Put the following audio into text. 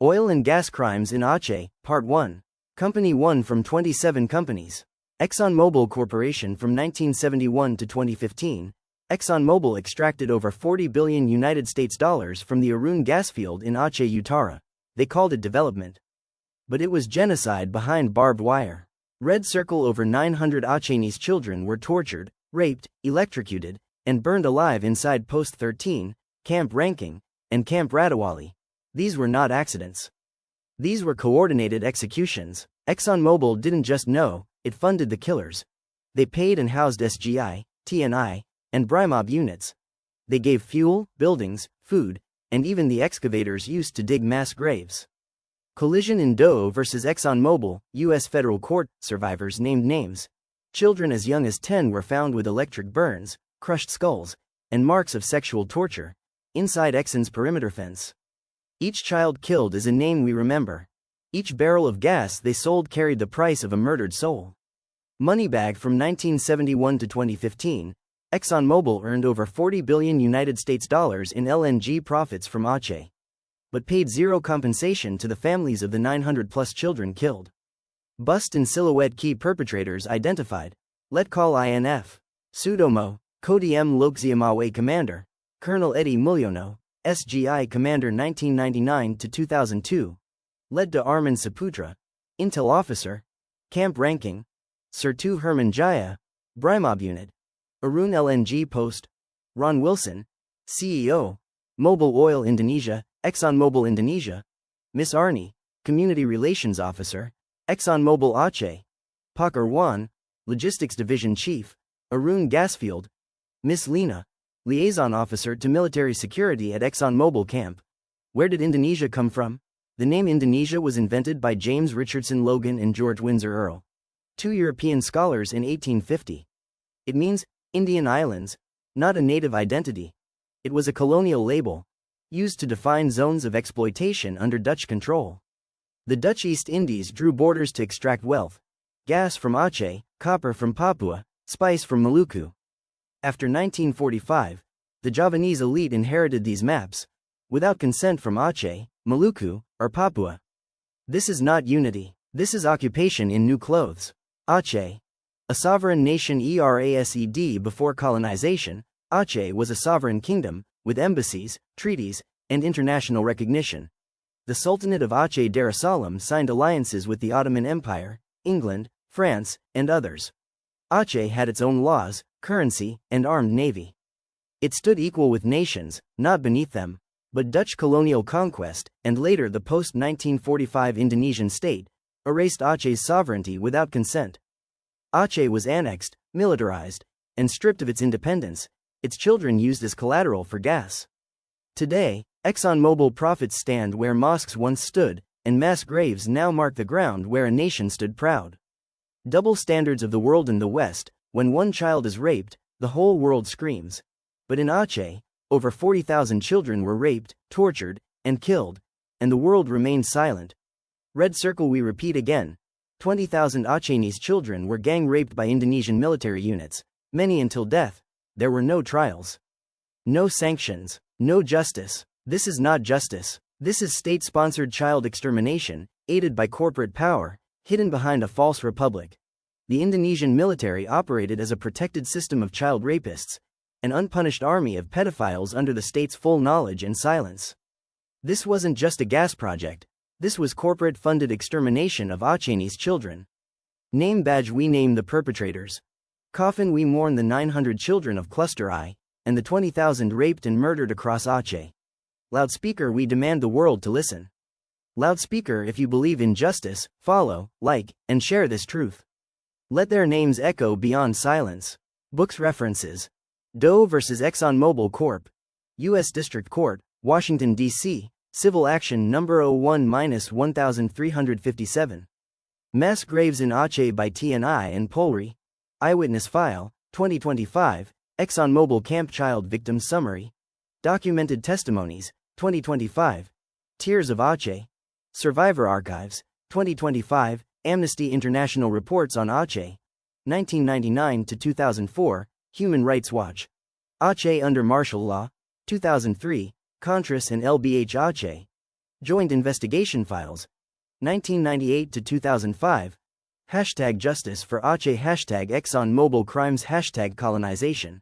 Oil and Gas Crimes in Aceh, Part 1. Company 1 from 27 companies. ExxonMobil Corporation from 1971 to 2015. ExxonMobil extracted over $40 billion United States dollars from the Arun gas field in Aceh Utara. They called it development. But it was genocide behind barbed wire. Red Circle: over 900 Acehnese children were tortured, raped, electrocuted, and burned alive inside Post 13, Camp Ranking, and Camp Ratawali. These were not accidents. These were coordinated executions. ExxonMobil didn't just know, it funded the killers. They paid and housed SGI, TNI, and BRIMOB units. They gave fuel, buildings, food, and even the excavators used to dig mass graves. Collision in Doe versus ExxonMobil, U.S. Federal Court. Survivors named names. Children as young as 10 were found with electric burns, crushed skulls, and marks of sexual torture inside Exxon's perimeter fence. Each child killed is a name we remember. Each barrel of gas they sold carried the price of a murdered soul. Moneybag: from 1971 to 2015, ExxonMobil earned over $40 billion United States dollars in LNG profits from Aceh, but paid zero compensation to the families of the 900-plus children killed. Bust in silhouette: key perpetrators identified. Letkol INF. Sudomo, Kodi M. Lokziamawe Commander, Colonel Eddie Mulyono, SGI Commander 1999 to 2002. Led to Armin Saputra, Intel Officer, Camp Ranking, Sertu Herman Jaya, BRIMOB Unit, Arun LNG Post, Ron Wilson, CEO, Mobil Oil Indonesia, ExxonMobil Indonesia, Miss Arnie, Community Relations Officer, ExxonMobil Aceh, Pakar Wan, Logistics Division Chief, Arun Gasfield, Miss Lena, Liaison Officer to Military Security at ExxonMobil Camp. Where did Indonesia come from? The name Indonesia was invented by James Richardson Logan and George Windsor Earle, two European scholars, in 1850. It means Indian Islands, not a native identity. It was a colonial label, used to define zones of exploitation under Dutch control. The Dutch East Indies drew borders to extract wealth: gas from Aceh, copper from Papua, spice from Maluku. After 1945, the Javanese elite inherited these maps, without consent from Aceh, Maluku, or Papua. This is not unity. This is occupation in new clothes. Aceh, a sovereign nation erased before colonization, Aceh was a sovereign kingdom, with embassies, treaties, and international recognition. The Sultanate of Aceh Darussalam signed alliances with the Ottoman Empire, England, France, and others. Aceh had its own laws, currency, and armed navy. It stood equal with nations, not beneath them. But Dutch colonial conquest, and later the post-1945 Indonesian state, erased Aceh's sovereignty without consent. Aceh was annexed, militarized, and stripped of its independence, its children used as collateral for gas. Today, ExxonMobil profits stand where mosques once stood, and mass graves now mark the ground where a nation stood proud. Double standards of the world. In the West, when one child is raped, the whole world screams. But in Aceh, over 40,000 children were raped, tortured, and killed, and the world remained silent. Red Circle: we repeat again. 20,000 Acehnese children were gang raped by Indonesian military units, many until death. There were no trials, no sanctions, no justice. This is not justice. This is state-sponsored child extermination, aided by corporate power, hidden behind a false republic. The Indonesian military operated as a protected system of child rapists, an unpunished army of pedophiles under the state's full knowledge and silence. This wasn't just a gas project. This was corporate-funded extermination of Acehnese children. Name badge: we name the perpetrators. Coffin: we mourn the 900 children of Cluster I, and the 20,000 raped and murdered across Aceh. Loudspeaker: we demand the world to listen. Loudspeaker: if you believe in justice, follow, like, and share this truth. Let their names echo beyond silence. Books. References: Doe vs. ExxonMobil Corp. U.S. District Court, Washington, D.C., Civil Action Number 01-1357. Mass Graves in Aceh by TNI and Polri. Eyewitness File, 2025, ExxonMobil Camp Child Victim Summary. Documented Testimonies, 2025. Tears of Aceh. Survivor Archives, 2025, Amnesty International Reports on Aceh, 1999 to 2004, Human Rights Watch. Aceh under martial law, 2003, Contras and LBH Aceh. Joint Investigation Files, 1998 to 2005. Hashtag Justice for ACEH. Hashtag ExxonMobil Crimes. Hashtag Colonization.